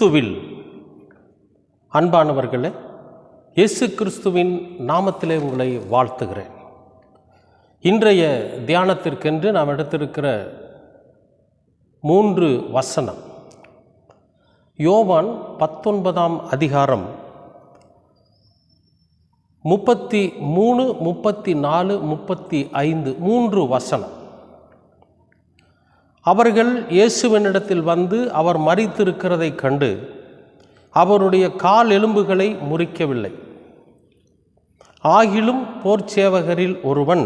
கிறிஸ்துவில் அன்பானவர்களே, இயேசு கிறிஸ்துவின் நாமத்திலே உங்களை வாழ்த்துகிறேன். இன்றைய தியானத்திற்கென்று நாம் எடுத்திருக்கிற 3 வசனம் யோவான் 19ஆம் அதிகாரம் 33, 34, 35 3 வசனம். அவர்கள் இயேசுவினிடத்தில் வந்து அவர் மரித்திருக்கிறதை கண்டு அவருடைய கால் எலும்புகளை முறிக்கவில்லை. ஆகிலும் போர்ச்சேவகரில் ஒருவன்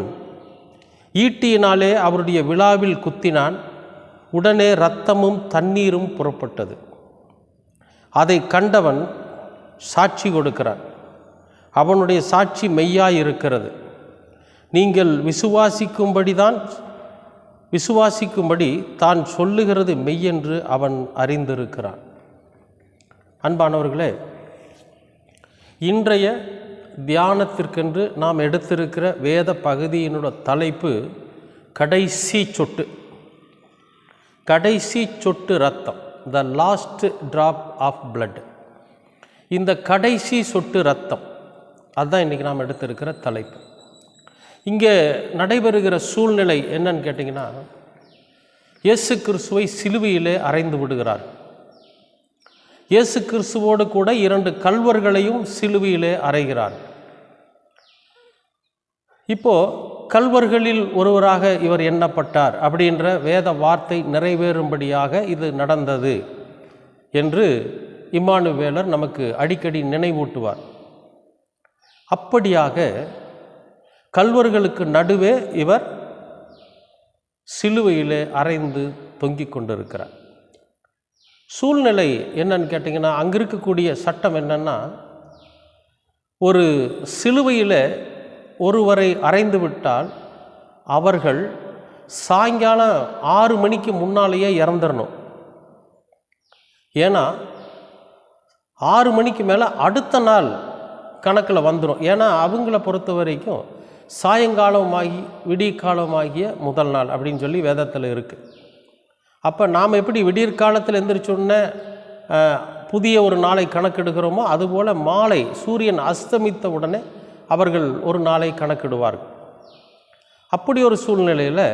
ஈட்டியினாலே அவருடைய விழாவில் குத்தினான். உடனே இரத்தமும் தண்ணீரும் புறப்பட்டது. அதை கண்டவன் சாட்சி கொடுக்கிறான். அவனுடைய சாட்சி மெய்யாயிருக்கிறது. நீங்கள் விசுவாசிக்கும்படி தான் சொல்லுகிறது மெய்யென்று அவன் அறிந்திருக்கிறான். அன்பானவர்களே, இன்றைய தியானத்திற்கென்று நாம் எடுத்திருக்கிற வேத பகுதியினுடைய தலைப்பு கடைசி சொட்டு இரத்தம், the last drop of blood. இந்த கடைசி சொட்டு இரத்தம் அதுதான் இன்றைக்கி நாம் எடுத்திருக்கிற தலைப்பு. இங்கே நடைபெறுகிற சூழ்நிலை என்னன்னு கேட்டிங்கன்னா, இயேசு கிறிஸ்துவை சிலுவையிலே அறைந்து விடுகிறார். இயேசு கிறிஸ்துவோடு கூட 2 கல்வர்களையும் சிலுவையிலே அறைகிறார். இப்போது கல்வர்களில் ஒருவராக இவர் எண்ணப்பட்டார் அப்படின்ற வேத வார்த்தை நிறைவேறும்படியாக இது நடந்தது என்று இம்மானுவேலர் நமக்கு அடிக்கடி நினைவூட்டுவார். அப்படியாக கல்வர்களுக்கு நடுவே இவர் சிலுவையிலே அறைந்து தொங்கிக் கொண்டிருக்கிறார். சூழ்நிலை என்னன்னு கேட்டிங்கன்னா, அங்கே இருக்கக்கூடிய சட்டம் என்னன்னா, ஒரு சிலுவையில் ஒருவரை அறைந்து விட்டால் அவர்கள் சாயங்காலம் 6 மணிக்கு முன்னாலேயே இறந்துடணும். ஏன்னா 6 மணிக்கு மேலே அடுத்த நாள் கணக்கில் வந்துடும். ஏன்னா அவங்கள பொறுத்த வரைக்கும் சாயங்காலமாகி விடியற்காலமாகிய முதல் நாள் அப்படின்னு சொல்லி வேதத்தில் இருக்குது. அப்போ நாம் எப்படி விடியற்காலத்தில் எந்திரிச்சோடனே புதிய ஒரு நாளை கணக்கெடுக்கிறோமோ, அதுபோல் மாலை சூரியன் அஸ்தமித்த உடனே அவர்கள் ஒரு நாளை கணக்கிடுவார்கள். அப்படி ஒரு சூழ்நிலையில்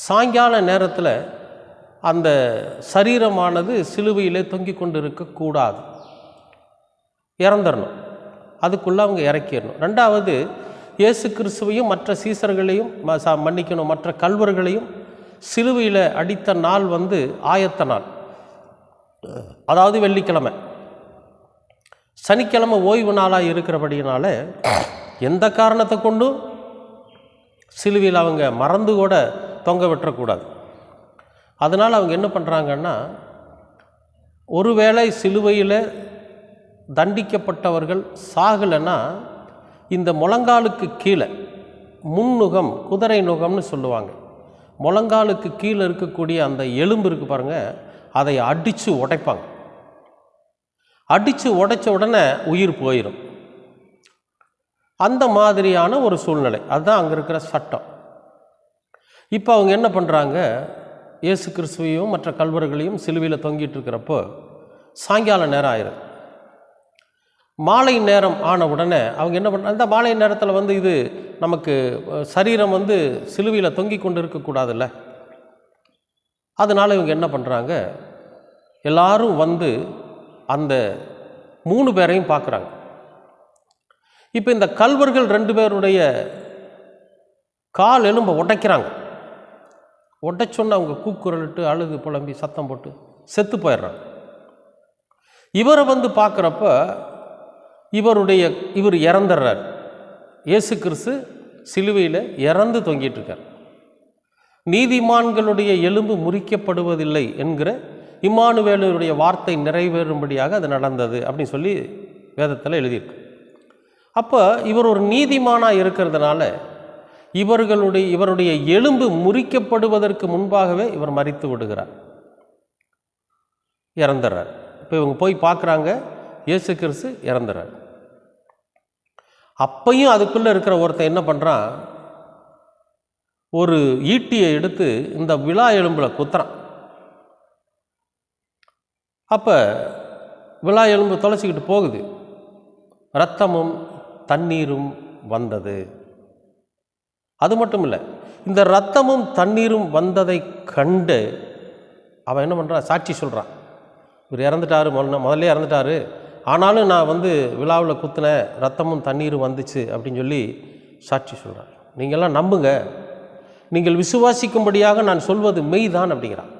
சாயங்கால நேரத்தில் அந்த சரீரமானது சிலுவையிலே தொங்கிக் கொண்டு இருக்கக்கூடாது, இறந்துடணும். அதுக்குள்ளே அவங்க இறக்கிடணும். 2வது, இயேசு கிறிஸ்துவையும் மற்ற சீசர்களையும் மற்ற கல்வர்களையும் சிலுவையில் அடித்த நாள் ஆயத்த நாள், அதாவது வெள்ளிக்கிழமை. சனிக்கிழமை ஓய்வு நாளாக இருக்கிறபடியினால எந்த காரணத்தை கொண்டும் சிலுவையில் அவங்க மறந்து கூட தொங்க விட்டுறக்கூடாது. அதனால் அவங்க என்ன பண்ணுறாங்கன்னா, ஒருவேளை சிலுவையில் தண்டிக்கப்பட்டவர்கள் சாகலைன்னா இந்த முழங்காலுக்கு கீழே முன்னுகம், குதிரை நுகம்னு சொல்லுவாங்க, முழங்காலுக்கு கீழே இருக்கக்கூடிய அந்த எலும்பு இருக்குது பாருங்கள், அதை அடித்து உடைப்பாங்க. அடித்து உடைச்ச உடனே உயிர் போயிடும். அந்த மாதிரியான ஒரு சூழ்நிலை, அதுதான் அங்கே இருக்கிற சட்டம். இப்போ அவங்க என்ன பண்ணுறாங்க, இயேசு கிறிஸ்துவையும் மற்ற கல்வர்களையும் சிலுவையில் தொங்கிட்டு இருக்கிறப்போ சாயங்கால நேரம் ஆயிரும். மாலை நேரம் ஆன உடனே அவங்க என்ன பண்ணுறாங்க, அந்த மாலை நேரத்தில் இது நமக்கு சரீரம் சிலுவையில் தொங்கி கொண்டு இருக்கக்கூடாதுல்ல. அதனால் இவங்க என்ன பண்ணுறாங்க, எல்லாரும் அந்த 3 பேரையும் பார்க்குறாங்க. இப்போ இந்த கல்வர்கள் 2 பேருடைய கால் எலும்பை உடைக்கிறாங்க. உடைச்சோன்னு அவங்க கூக்குரலிட்டு அழுது புலம்பி சத்தம் போட்டு செத்து போயிடுறாங்க. இவரை பார்க்குறப்ப இவர் இறந்துடுறார். இயேசு கிறிஸ்து சிலுவையில் இறந்து தொங்கிட்டு இருக்கார். நீதிமான்களுடைய எலும்பு முறிக்கப்படுவதில்லை என்கிற இம்மானுவேலருடைய வார்த்தை நிறைவேறும்படியாக அது நடந்தது அப்படின்னு சொல்லி வேதத்தில் எழுதியிருக்கு. அப்போ இவர் ஒரு நீதிமானாக இருக்கிறதுனால இவருடைய எலும்பு முறிக்கப்படுவதற்கு முன்பாகவே இவர் மரித்து விடுகிறார், இறந்துடுறார். இப்போ இவங்க போய் பார்க்குறாங்க, இயேசு கிறிஸ்து இறந்துறார். அப்பையும் அதுக்குள்ளே இருக்கிற ஒருத்தன் என்ன பண்ணுறான், ஒரு ஈட்டியை எடுத்து இந்த விழா எலும்பில் குத்துறான். அப்போ விலா எலும்பு தொலைச்சிக்கிட்டு போகுது, இரத்தமும் தண்ணீரும் வந்தது. அது மட்டும் இல்லை, இந்த இரத்தமும் தண்ணீரும் வந்ததை கண்டு அவன் என்ன பண்ணுறான், சாட்சி சொல்கிறான். இவர் இறந்துட்டார், முதல்ல இறந்துட்டார், ஆனாலும் நான் விழாவில் குத்தினேன், ரத்தமும் தண்ணீரும் வந்துச்சு அப்படின்னு சொல்லி சாட்சி சொல்கிறார். நீங்கள்லாம் நம்புங்க, நீங்கள் விசுவாசிக்கும்படியாக நான் சொல்வது மெய்தான் அப்படிங்கிறான்.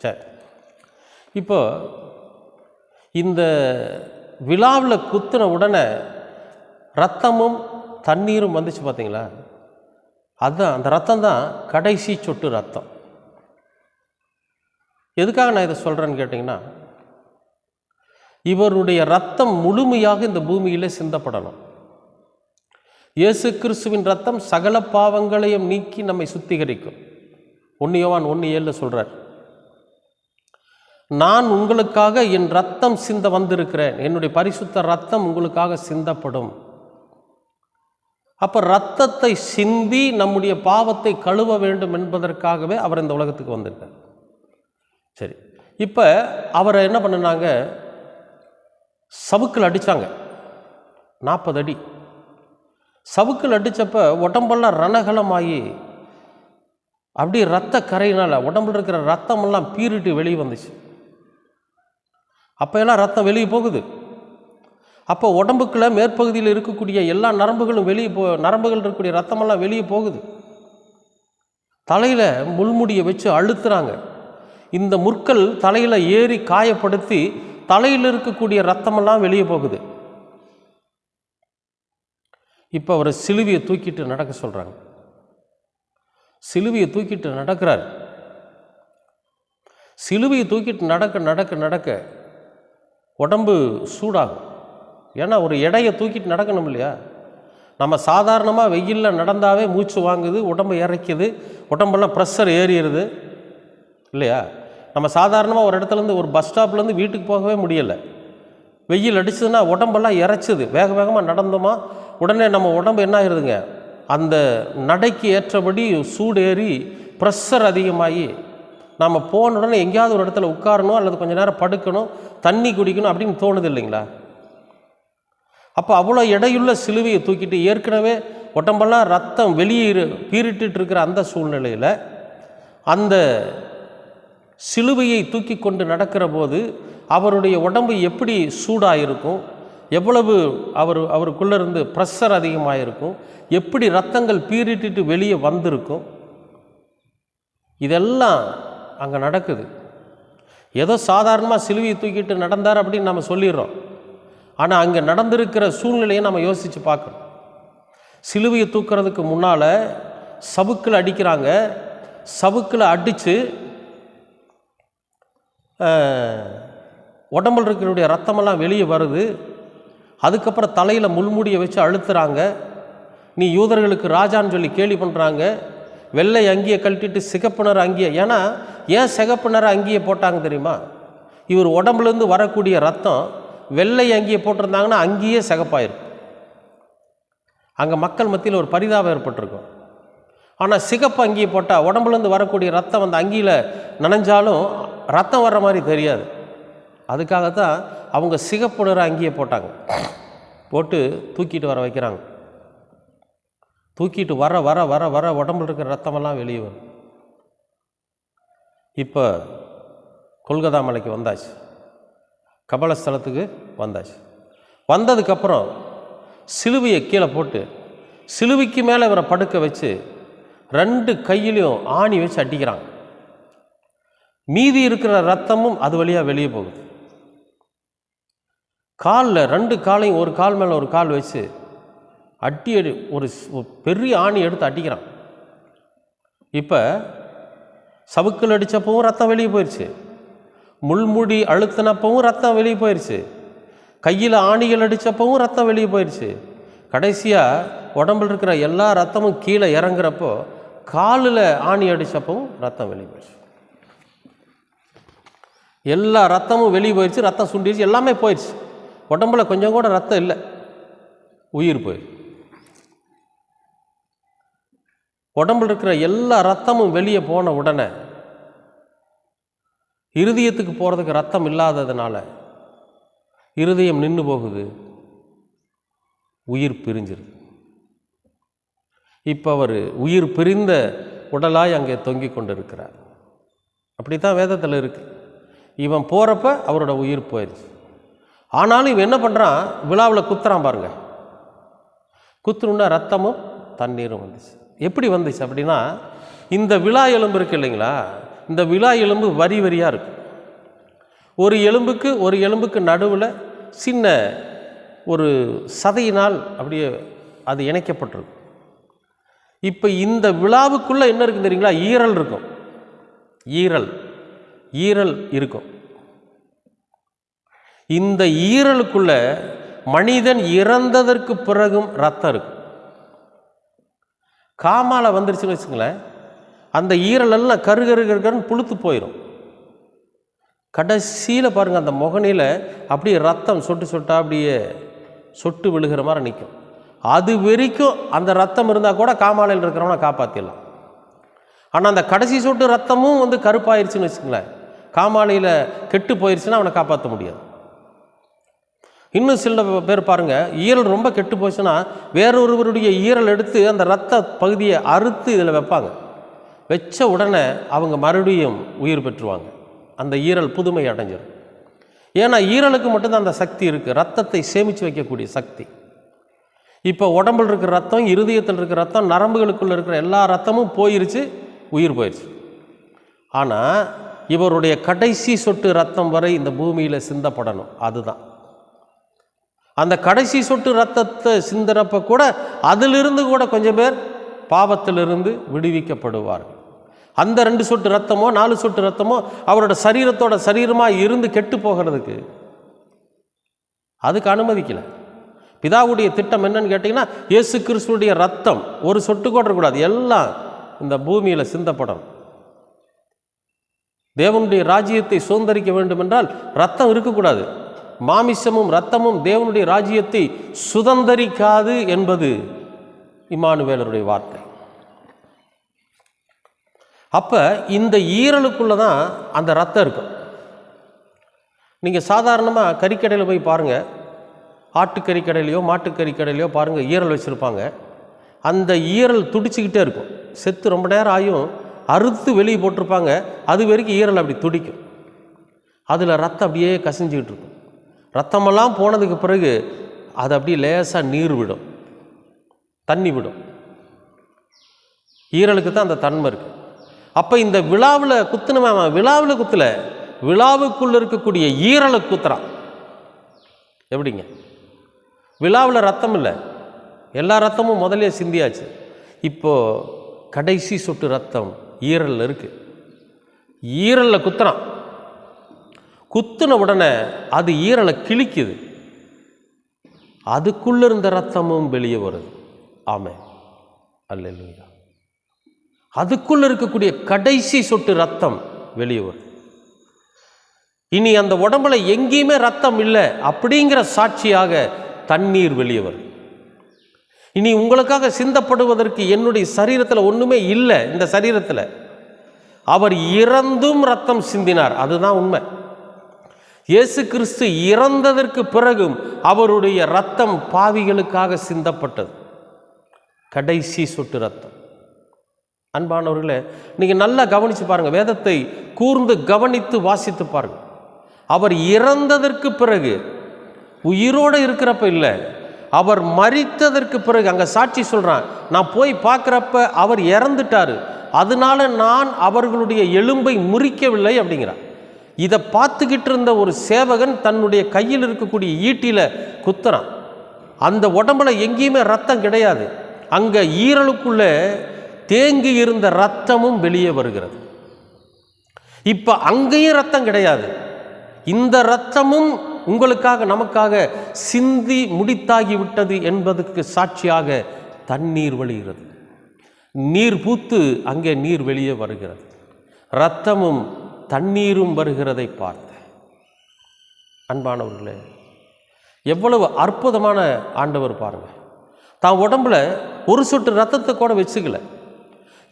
சரி, இப்போ இந்த விழாவில் குத்தின உடனே ரத்தமும் தண்ணீரும் வந்துச்சு பார்த்தீங்களா, அதுதான் அந்த ரத்தம் தான் கடைசி சொட்டு ரத்தம். எதுக்காக நான் இதை சொல்கிறேன்னு கேட்டிங்கன்னா, இவருடைய ரத்தம் முழுமையாக இந்த பூமியில் சிந்தப்படணும். இயேசு கிறிஸ்துவின் ரத்தம் சகல பாவங்களையும் நீக்கி நம்மை சுத்திகரிக்கும். 1 யோவான் 1:7 சொல்கிறார், நான் உங்களுக்காக என் ரத்தம் சிந்த வந்திருக்கிறேன், என்னுடைய பரிசுத்த ரத்தம் உங்களுக்காக சிந்தப்படும். அப்போ ரத்தத்தை சிந்தி நம்முடைய பாவத்தை கழுவ வேண்டும் என்பதற்காகவே அவர் இந்த உலகத்துக்கு வந்திருக்கார். சரி, இப்போ அவரை என்ன பண்ணினாங்க, சவுக்கில் அடித்தாங்க 40 அடி. சவுக்கில் அடித்தப்போ உடம்பெல்லாம் ரணகலமாகி அப்படி ரத்த கரையினால் உடம்புல இருக்கிற ரத்தமெல்லாம் பீறிட்டு வெளியே வந்துச்சு. அப்போ எல்லாம் ரத்தம் வெளியே போகுது. அப்போ உடம்புக்குள்ள மேற்பகுதியில் இருக்கக்கூடிய எல்லா நரம்புகளும் நரம்புகள் இருக்கக்கூடிய ரத்தமெல்லாம் வெளியே போகுது. தலையில் முள்முடியை வச்சு அழுத்துறாங்க. இந்த முற்கள் தலையில் ஏறி காயப்படுத்தி தலையில் இருக்கக்கூடிய ரத்தமெல்லாம் வெளியே போகுது. இப்போ அவர் சிலுவையை தூக்கிட்டு நடக்க சொல்கிறாங்க. சிலுவையை தூக்கிட்டு நடக்கிறார். சிலுவையை தூக்கிட்டு நடக்க நடக்க நடக்க உடம்பு சூடாகும். ஏன்னா ஒரு எடையை தூக்கிட்டு நடக்கணும் இல்லையா. நம்ம சாதாரணமாக வெயிலில் நடந்தாவே மூச்சு வாங்குது, உடம்பு இறைக்குது, உடம்பெல்லாம் ப்ரெஷர் ஏறிடுது இல்லையா. நம்ம சாதாரணமாக ஒரு இடத்துலேருந்து ஒரு பஸ் ஸ்டாப்லேருந்து வீட்டுக்கு போகவே முடியலை. வெயில் அடிச்சதுன்னா உடம்பெல்லாம் இறைச்சிது. வேக வேகமாக நடந்தோமா உடனே நம்ம உடம்பு என்ன ஆயிடுதுங்க, அந்த நடைக்கு ஏற்றபடி சூடு ஏறி ப்ரெஷர் அதிகமாகி நம்ம போன உடனே எங்கேயாவது ஒரு இடத்துல உட்காரணும் அல்லது கொஞ்சம் நேரம் படுக்கணும், தண்ணி குடிக்கணும் அப்படின்னு தோணுது இல்லைங்களா. அப்போ அவ்வளோ எடையுள்ள சிலுவையை தூக்கிட்டு ஏற்கனவே உடம்பெல்லாம் ரத்தம் வெளியே பீரிட்டு இருக்கிற அந்த சூழ்நிலையில் அந்த சிலுவையை தூக்கி கொண்டு நடக்கிற போது அவருடைய உடம்பு எப்படி சூடாக இருக்கும், எவ்வளவு அவருக்குள்ளே இருந்து ப்ரெஷர் அதிகமாக இருக்கும், எப்படி ரத்தங்கள் பீரிட்டு வெளியே வந்திருக்கும், இதெல்லாம் அங்கே நடக்குது. ஏதோ சாதாரணமாக சிலுவையை தூக்கிட்டு நடந்தார் அப்படின்னு நம்ம சொல்லிடுறோம். ஆனால் அங்கே நடந்திருக்கிற சூழ்நிலையை நம்ம யோசித்து பார்க்கணும். சிலுவையை தூக்கிறதுக்கு முன்னால் சவுக்கில் அடிக்கிறாங்க. சவுக்கில் அடித்து உடம்பில் இருக்கிற ரத்தமெல்லாம் வெளியே வருது. அதுக்கப்புறம் தலையில் முள்முடியை வச்சு அழுத்துறாங்க. நீ யூதர்களுக்கு ராஜான்னு சொல்லி கேலி பண்ணுறாங்க. வெள்ளை அங்கியை கழட்டிட்டு சிகப்பு நிற அங்கியை, ஏன்னா ஏன் சிகப்பு நிற அங்கியை போட்டாங்க தெரியுமா, இவர் உடம்புலேருந்து வரக்கூடிய ரத்தம் வெள்ளை அங்கியை போட்டிருந்தாங்கன்னா அங்கேயே சிகப்பாயிருக்கும். அங்கே மக்கள் மத்தியில் ஒரு பரிதாபம் ஏற்பட்டிருக்கும். ஆனால் சிகப்பு அங்கியை போட்டால் உடம்புலேருந்து வரக்கூடிய ரத்தம் அந்த அங்கியில் நனைஞ்சாலும் ரத்தம் வர்ற மாதிரி தெரியாது. அதுக்காகத்தான் அவங்க சிகப்பு நிற அங்கியை போட்டாங்க. போட்டு தூக்கிட்டு வர வைக்கிறாங்க. தூக்கிட்டு வர வர வர வர உடம்புல இருக்கிற ரத்தமெல்லாம் வெளியே வரும். இப்போ கொல்கத்தா மலைக்கு வந்தாச்சு, கபலஸ்தலத்துக்கு வந்தாச்சு. வந்ததுக்கப்புறம் சிலுவையை கீழே போட்டு சிலுவைக்கு மேலே இவரை படுக்க வச்சு 2 கையிலையும் ஆணி வச்சு அடிக்கிறாங்க. மீதி இருக்கிற ரத்தமும் அது வழியாக வெளியே போகுது. காலில் 2 காலையும் ஒரு கால் மேலே ஒரு கால் வச்சு அடி ஒரு பெரிய ஆணி எடுத்து அடிக்கிறான். இப்போ சவுக்கில் அடித்தப்பவும் ரத்தம் வெளியே போயிடுச்சு, முள்முடி அழுத்தினப்பவும் ரத்தம் வெளியே போயிடுச்சு, கையில் ஆணிகள் அடித்தப்பவும் ரத்தம் வெளியே போயிடுச்சு. கடைசியாக உடம்பில் இருக்கிற எல்லா ரத்தமும் கீழே இறங்குறப்போ காலில் ஆணி அடித்தப்பவும் ரத்தம் வெளியே போயிடுச்சு. எல்லா ரத்தமும் வெளியே போயிடுச்சு, ரத்தம் சுண்டிடுச்சு, எல்லாமே போயிடுச்சு. உடம்புல கொஞ்சம் கூட ரத்தம் இல்லை, உயிர் போயிடுச்சு. உடம்புல இருக்கிற எல்லா ரத்தமும் வெளியே போன உடனே இருதயத்துக்கு போகிறதுக்கு ரத்தம் இல்லாததுனால இருதயம் நின்று போகுது, உயிர் பிரிஞ்சிருது. இப்போ அவர் உயிர் பிரிந்த உடலாய் அங்கே தொங்கிக் கொண்டு இருக்கிறார். அப்படி தான் வேதத்தில் இருக்கு. இவன் போகிறப்ப அவரோட உயிர் போயிடுச்சு. ஆனாலும் இவன் என்ன பண்ணுறான், விழாவில் குத்துறான் பாருங்க. குத்துணுன்னா ரத்தமும் தண்ணீரும் வந்துச்சு. எப்படி வந்துச்சு அப்படின்னா, இந்த விழா எலும்பு இருக்குது இல்லைங்களா, இந்த விழா எலும்பு வரி வரியாக இருக்கும். ஒரு எலும்புக்கு நடுவில் சின்ன ஒரு சதையினால் அப்படியே அது இணைக்கப்பட்டிருக்கும். இப்போ இந்த விழாவுக்குள்ளே என்ன இருக்குது தெரியுங்களா, ஈரல் இருக்கும். ஈரல் இருக்கும். இந்த ஈரலுக்குள்ள மனிதன் இறந்ததற்கு பிறகும் ரத்தம் இருக்கும். காமால வந்துருச்சுன்னு வச்சுங்களேன், அந்த ஈரலெல்லாம் கருன்னு புழுத்து போயிடும். கடைசியில் பாருங்கள், அந்த முகனில் அப்படியே ரத்தம் சொட்டு சொட்டாக அப்படியே சொட்டு விழுகிற மாதிரி நிற்கும். அது வரைக்கும் அந்த ரத்தம் இருந்தால் கூட காமாலையில் இருக்கிறவனை காப்பாற்றிடலாம். ஆனால் அந்த கடைசி சொட்டு ரத்தமும் கருப்பாயிருச்சுன்னு வச்சுங்களேன், காமாலையில் கெட்டு போயிடுச்சுன்னா அவனை காப்பாற்ற முடியாது. இன்னும் சில பேர் பாருங்கள், ஈரல் ரொம்ப கெட்டு போச்சுன்னா வேறொருவருடைய ஈரல் எடுத்து அந்த இரத்த பகுதியை அறுத்து இதில் வைப்பாங்க. வச்ச உடனே அவங்க மறுபடியும் உயிர் பெற்றுவாங்க. அந்த ஈரல் புதுமை அடைஞ்சிடும். ஏன்னா ஈரலுக்கு மட்டும்தான் அந்த சக்தி இருக்குது, ரத்தத்தை சேமித்து வைக்கக்கூடிய சக்தி. இப்போ உடம்பில் இருக்கிற ரத்தம், இருதயத்தில் இருக்கிற ரத்தம், நரம்புகளுக்குள்ளே இருக்கிற எல்லா ரத்தமும் போயிருச்சு, உயிர் போயிடுச்சு. ஆனால் இவருடைய கடைசி சொட்டு ரத்தம் வரை இந்த பூமியில் சிந்தப்படணும். அதுதான் அந்த கடைசி சொட்டு ரத்தத்தை சிந்தனப்ப கூட அதிலிருந்து கூட கொஞ்சம் பேர் பாவத்திலிருந்து விடுவிக்கப்படுவார்கள். அந்த 2 சொட்டு ரத்தமோ 4 சொட்டு ரத்தமோ அவரோட சரீரத்தோட சரீரமாக இருந்து கெட்டு போகிறதுக்கு அதுக்கு அனுமதிக்கலை. பிதாவுடைய திட்டம் என்னன்னு கேட்டிங்கன்னா, இயேசு கிறிஸ்துடைய ரத்தம் ஒரு சொட்டு கூட இருக்கக்கூடாது, எல்லாம் இந்த பூமியில் சிந்தப்படும். தேவனுடைய ராஜ்யத்தை சுதந்தரிக்க வேண்டும் என்றால் ரத்தம் இருக்கக்கூடாது. மாமிசமும் இரத்தமும் தேவனுடைய ராஜ்யத்தை சுதந்தரிக்காது என்பது இம்மானுவேலருடைய வார்த்தை. அப்போ இந்த ஈரலுக்குள்ளே தான் அந்த ரத்தம் இருக்கும். நீங்கள் சாதாரணமாக கறிக்கடையில் போய் பாருங்கள், ஆட்டுக்கறி கடையிலையோ மாட்டுக்கறி கடையிலையோ பாருங்கள், ஈரல் வச்சுருப்பாங்க. அந்த ஈரல் துடிச்சிக்கிட்டே இருக்கும். செத்து ரொம்ப நேரம் ஆயும் அறுத்து வெளியே போட்டிருப்பாங்க, அது வரைக்கும் ஈரல் அப்படி துடிக்கும். அதில் ரத்தம் அப்படியே கசிஞ்சிக்கிட்டு இருக்கும். ரத்தமெல்லாம் போனதுக்கு பிறகு அது அப்படியே லேசாக நீர் விடும், தண்ணி விடும். ஈரலுக்கு தான் அந்த தன்மை இருக்குது. அப்போ இந்த விழாவில் குத்துனவன் விழாவில் குத்தல, விழாவுக்குள்ளே இருக்கக்கூடிய ஈரலை குத்துறான். எப்படிங்க? விழாவில் ரத்தம் இல்லை, எல்லா ரத்தமும் முதலே சிந்தியாச்சு. இப்போது கடைசி சொட்டு ரத்தம் ஈரலில் இருக்குது. ஈரலில் குத்துறான். குத்துன உடனே அது ஈரலை கிழிக்குது, அதுக்குள்ளே இருந்த ரத்தமும் வெளியே வருது. ஆமென், அல்லேலூயா. அதுக்குள்ளே இருக்கக்கூடிய கடைசி சொட்டு ரத்தம் வெளியே வருது. இனி அந்த உடம்புல எங்கேயுமே ரத்தம் இல்லை அப்படிங்கிற சாட்சியாக தண்ணீர் வெளியே வருது. இனி உங்களுக்காக சிந்தப்படுவதற்கு என்னுடைய சரீரத்தில் ஒன்றுமே இல்லை. இந்த சரீரத்தில் அவர் இறந்தும் ரத்தம் சிந்தினார், அதுதான் உண்மை. இயேசு கிறிஸ்து இறந்ததற்கு பிறகும் அவருடைய ரத்தம் பாவிகளுக்காக சிந்தப்பட்டது, கடைசி சொட்டு ரத்தம். அன்பானவர்களே, நீங்கள் நல்லா கவனித்து பாருங்கள், வேதத்தை கூர்ந்து கவனித்து வாசித்து பாருங்கள். அவர் இறந்ததற்கு பிறகு, உயிரோடு இருக்கிறப்ப இல்லை, அவர் மரித்ததற்கு பிறகு. அங்கே சாட்சி சொல்கிறான், நான் போய் பார்க்குறப்ப அவர் இறந்துட்டார், அதனால நான் அவர்களுடைய எலும்பை முறிக்கவில்லை அப்படிங்கிறார். இதை பார்த்துக்கிட்டு இருந்த ஒரு சேவகன் தன்னுடைய கையில் இருக்கக்கூடிய ஈட்டியில் குத்துறான். அந்த உடம்புல எங்கேயுமே ரத்தம் கிடையாது. அங்கே ஈரலுக்குள்ளே தேங்கி இருந்த ரத்தமும் வெளியே வருகிறது. இப்போ அங்கேயும் ரத்தம் கிடையாது. இந்த ரத்தமும் உங்களுக்காக நமக்காக சிந்தி முடித்தாகிவிட்டது என்பதற்கு சாட்சியாக தண்ணீர் வழிகிறது. நீர் பூத்து அங்கே நீர் வெளியே வருகிறது. இரத்தமும் தண்ணீரும் வருகிறதை பார்த்து, அன்பானவர்களே, எவ்வளவு அற்புதமான ஆண்டவர் பாருங்கள். தான் உடம்புல ஒரு சொட்டு ரத்தத்தை கூட வச்சுக்கல.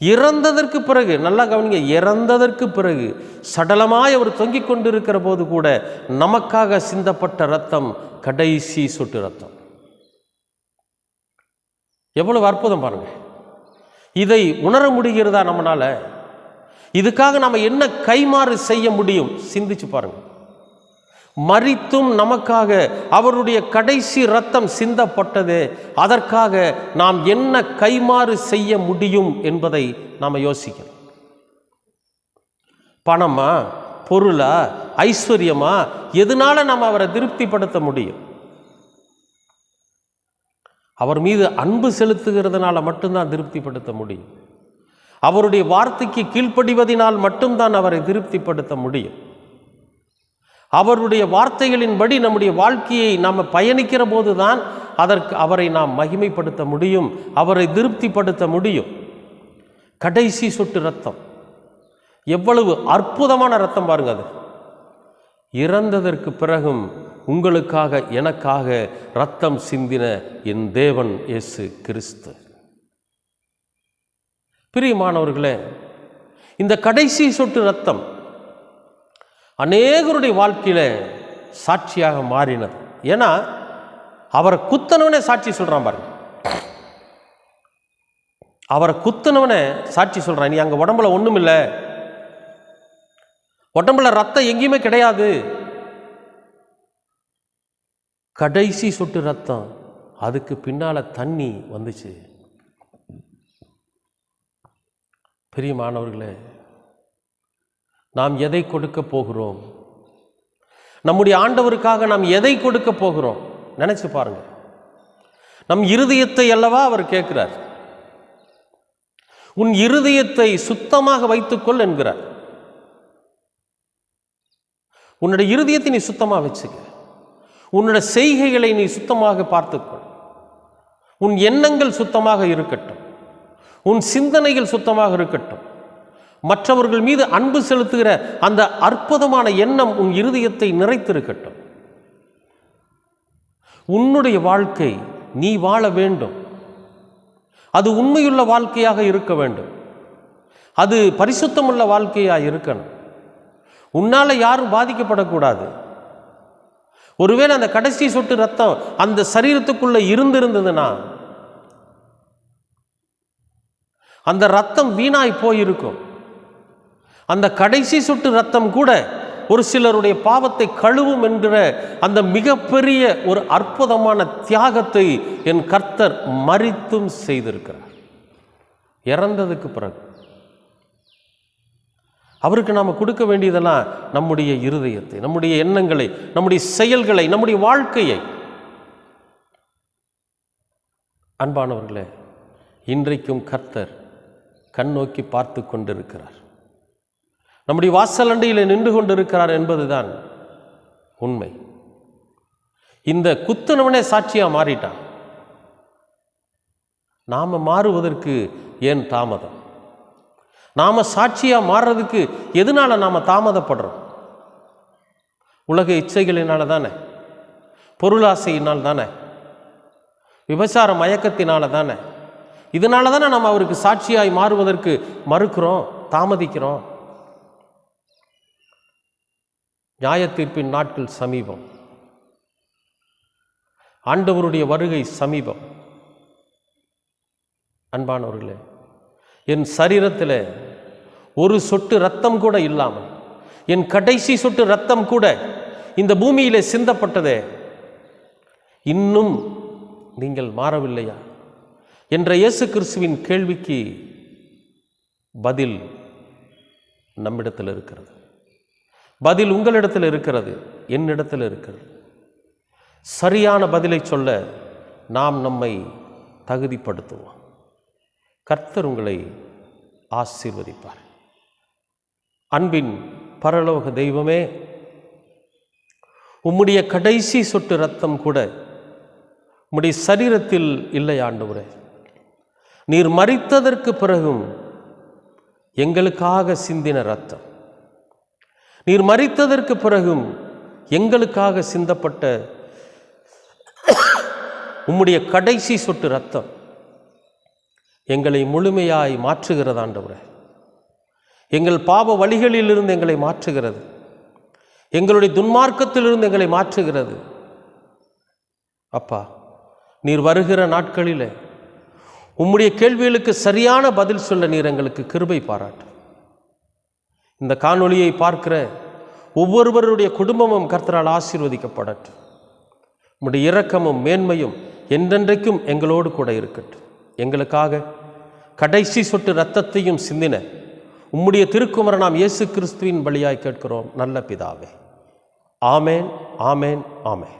இறந்ததற்கு பிறகு, நல்லா கவனிங்க, இறந்ததற்கு பிறகு சடலமாய் அவர் தொங்கிக் கொண்டிருக்கிற போது கூட நமக்காக சிந்தப்பட்ட இரத்தம் கடைசி சொட்டு இரத்தம். எவ்வளவு அற்புதம் பாருங்க. இதை உணர முடிகிறதா நம்மளால? இதுக்காக நம்ம என்ன கைமாறு செய்ய முடியும்? சிந்திச்சு பாருங்க. மரித்தும் நமக்காக அவருடைய கடைசி இரத்தம் சிந்தப்பட்டது, அதற்காக நாம் என்ன கைமாறு செய்ய முடியும் என்பதை நாம் யோசிக்கணும். பணமா, பொருளா, ஐஸ்வர்யமா, எதனால நாம் அவரை திருப்திப்படுத்த முடியும்? அவர் மீது அன்பு செலுத்துகிறதுனால மட்டும்தான் திருப்திப்படுத்த முடியும். அவருடைய வார்த்தைக்கு கீழ்ப்படிவதனால் மட்டும்தான் அவரை திருப்திப்படுத்த முடியும். அவருடைய வார்த்தைகளின்படி நம்முடைய வாழ்க்கையை நாம் பயணிக்கிற போது தான் அதற்கு அவரை நாம் மகிமைப்படுத்த முடியும், அவரை திருப்திப்படுத்த முடியும். கடைசி சொட்டு இரத்தம் எவ்வளவு அற்புதமான இரத்தம் பாருங்க. அது இறந்ததற்கு பிறகும் உங்களுக்காக எனக்காக இரத்தம் சிந்தின என் தேவன் இயேசு கிறிஸ்து. பிரியமானவர்களே, இந்த கடைசி சொட்டு இரத்தம் அநேகருடைய வாழ்க்கையில சாட்சியாக மாறினது. ஏன்னா அவரை குத்தனவனே சாட்சி சொல்றான் பாருங்க. அவரை குத்தனவனே சாட்சி சொல்றான், நீ அங்க உடம்புல ஒண்ணும் இல்லை, உடம்புல ரத்தம் எங்கேயுமே கிடையாது. கடைசி சொட்டு ரத்தம், அதுக்கு பின்னால தண்ணி வந்துச்சு. பிரியமானவர்களே, நாம் எதை கொடுக்க போகிறோம்? நம்முடைய ஆண்டவருக்காக நாம் எதை கொடுக்க போகிறோம்? நினைச்சு பாருங்க. நம் இருதயத்தை அல்லவா அவர் கேட்கிறார். உன் இருதயத்தை சுத்தமாக வைத்துக்கொள் என்கிறார். உன்னுடைய இருதயத்தை நீ சுத்தமாக வச்சுக்க. உன்னுடைய செய்கைகளை நீ சுத்தமாக பார்த்துக்கொள். உன் எண்ணங்கள் சுத்தமாக இருக்கட்டும், உன் சிந்தனைகள் சுத்தமாக இருக்கட்டும். மற்றவர்கள் மீது அன்பு செலுத்துகிற அந்த அற்புதமான எண்ணம் உன் இருதயத்தை நிறைத்திருக்கட்டும். உன்னுடைய வாழ்க்கை நீ வாழ வேண்டும். அது உண்மையுள்ள வாழ்க்கையாக இருக்க வேண்டும். அது பரிசுத்தமுள்ள வாழ்க்கையாக இருக்கணும். உன்னால யாரும் பாதிக்கப்படக்கூடாது. ஒருவேளை அந்த கடைசி சொட்டு ரத்தம் அந்த சரீரத்துக்குள்ள இருந்திருந்ததுன்னா அந்த ரத்தம் வீணாய் போயிருக்கும். அந்த கடைசி சொட்டு ரத்தம் கூட ஒரு சிலருடைய பாவத்தை கழுவும் என்கிற அந்த மிகப்பெரிய ஒரு அற்புதமான தியாகத்தை என் கர்த்தர் மரித்தும் செய்திருக்கிறார். இறந்ததுக்கு பிறகு அவருக்கு நாம் கொடுக்க வேண்டியதெல்லாம் நம்முடைய இருதயத்தை, நம்முடைய எண்ணங்களை, நம்முடைய செயல்களை, நம்முடைய வாழ்க்கையை. அன்பானவர்களே, இன்றைக்கும் கர்த்தர் கண்ணோக்கி பார்த்து கொண்டிருக்கிறார். நம்முடைய வாசல் அண்டையில் நின்று கொண்டிருக்கிறார் என்பதுதான் உண்மை. இந்த குத்தனவனே சாட்சியாக மாறிட்டான். நாம மாறுவதற்கு ஏன் தாமதம்? நாம சாட்சியாக மாறுறதுக்கு எதனால நாம தாமதப்படுறோம்? உலக இச்சைகளினால தானே, பொருளாசையினால் தானே, விபச்சார மயக்கத்தினால தானே. இதனால தானே நம்ம அவருக்கு சாட்சியாய் மாறுவதற்கு மறுக்கிறோம், தாமதிக்கிறோம். நியாயத்தீர்ப்பின் நாட்கள் சமீபம். ஆண்டவருடைய வருகை சமீபம். அன்பானவர்களே, என் சரீரத்தில் ஒரு சொட்டு ரத்தம் கூட இல்லாமல், என் கடைசி சொட்டு ரத்தம் கூட இந்த பூமியிலே சிந்தப்பட்டதே, இன்னும் நீங்கள் மாறவில்லையா என்ற இயேசு கிறிஸ்துவின் கேள்விக்கு பதில் நம்மிடத்தில் இருக்கிறது. பதில் உங்களிடத்தில் இருக்கிறது, என்னிடத்தில் இருக்கிறது. சரியான பதிலை சொல்ல நாம் நம்மை தகுதிப்படுத்துவோம். கர்த்தர் உங்களை ஆசீர்வதிப்பார். அன்பின் பரலோக தெய்வமே, உம்முடைய கடைசி சொட்டு ரத்தம் கூட உம்முடைய சரீரத்தில் இல்லை ஆண்டவரே. நீர் மரித்ததற்கு பிறகும் எங்களுக்காக சிந்தின ரத்தம், நீர் மரித்ததற்கு பிறகும் எங்களுக்காக சிந்தப்பட்ட உம்முடைய கடைசி சொட்டு ரத்தம் எங்களை முழுமையாய் மாற்றுகிறது ஆண்டவரே. எங்கள் பாவ வழிகளிலிருந்து எங்களை மாற்றுகிறது, எங்களுடைய துன்மார்க்கத்திலிருந்து எங்களை மாற்றுகிறது. அப்பா, நீர் வருகிற நாட்களில் உம்முடைய கேள்விகளுக்கு சரியான பதில் சொல்ல நீர் எங்களுக்கு கிருபை பாராட்டும். இந்த காணொளியை பார்க்கிற ஒவ்வொருவருடைய குடும்பமும் கர்த்தரால் ஆசீர்வதிக்கப்படட்டும். உம்முடைய இரக்கமும் மேன்மையும் என்றென்றைக்கும் எங்களோடு கூட இருக்கட்டும். எங்களுக்காக கடைசி சொட்டு இரத்தத்தையும் சிந்தின உம்முடைய திருக்குமாரனாம் இயேசு கிறிஸ்துவின் பலியாய் கேட்கிறோம் நல்ல பிதாவே. ஆமேன், ஆமேன், ஆமேன்.